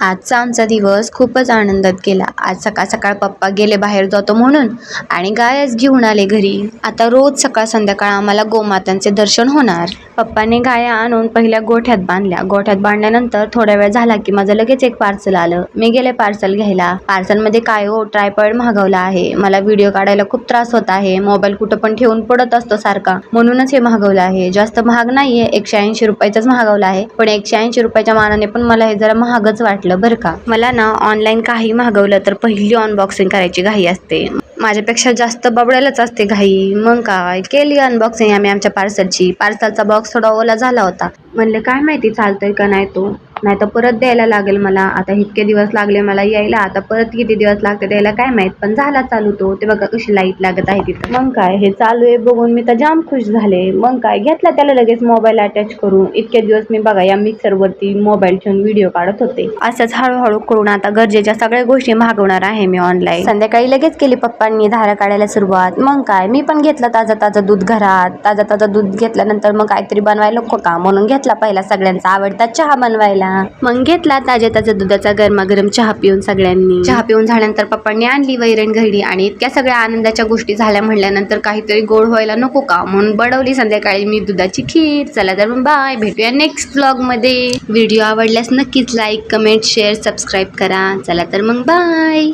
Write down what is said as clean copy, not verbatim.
आजचा आमचा दिवस खूपच आनंदात गेला. आज सकाळ सकाळ पप्पा गेले बाहेर जातो म्हणून आणि गायच घेऊन आले घरी. आता रोज सकाळ संध्याकाळ आम्हाला गोमातांचे दर्शन होणार. पप्पाने गाया आणून पहिल्या गोठ्यात बांधल्या. गोठ्यात बांधल्यानंतर थोडा वेळ झाला की माझं लगेच एक पार्सल आलं. मी गेले पार्सल घ्यायला. पार्सलमध्ये काय हो, ट्रायपॉड मागवला आहे. मला व्हिडिओ काढायला खूप त्रास होत आहे. मोबाईल कुठं पण ठेवून पडत असतो सारखा, म्हणूनच हे मागवलं आहे. जास्त महाग नाहीये, 180 रुपयाचाच मागवला आहे. पण 180 रुपयाच्या मानाने पण मला हे जरा महागच वाटलं बरं का. मला ना ऑनलाईन काही मागवलं तर पहिली अनबॉक्सिंग करायची घाई असते. माझ्यापेक्षा जास्त बबड्यालाच असते घाई. मग काय केली अनबॉक्सिंग आम्ही आमच्या पार्सलची. पार्सलचा बॉक्स थोडा ओला झाला होता. म्हणले काय माहिती चालतोय का नाही तो, नाही तर परत द्यायला लागेल मला. आता इतके दिवस लागले मला यायला, आता परत किती दिवस लागते द्यायला काय माहित. पण झाला चालू तो. ते बघा कशी लाईट लागत आहे तिथं. मग काय हे चालू आहे बघून मी तर जाम खुश झाले. मग काय घेतला त्याला लगेच मोबाईल अटॅच करून. इतके दिवस मी बघा या मिक्सर वरती मोबाईल ठेवून व्हिडिओ काढत होते. असंच हळूहळू करून आता गरजेच्या सगळ्या गोष्टी मागवणार आहे मी ऑनलाईन. संध्याकाळी लगेच केली पप्पांनी धारा काढायला सुरुवात. मग काय मी पण घेतलं ताजं दूध घरात. ताजं दूध घेतल्यानंतर मग काहीतरी बनवायला नको का, म्हणून घेतला पहिला सगळ्यांचा आवडता चहा बनवायला. मग घेतला ताज्या दुधाचा गरमागरम चहा पिऊन सगळ्यांनी. चहा पिऊन झाल्यानंतर पप्पांनी आणली वैरण घरी आणि इतक्या सगळ्या आनंदाच्या गोष्टी झाल्या म्हणल्यानंतर काहीतरी गोड व्हायला नको का, म्हणून बनवली संध्याकाळी मी दुधाची खीर. चला तर मग बाय, भेटूया नेक्स्ट व्लॉग मध्ये. व्हिडिओ आवडल्यास नक्कीच लाईक, कमेंट, शेअर, सबस्क्राईब करा. चला तर मग बाय.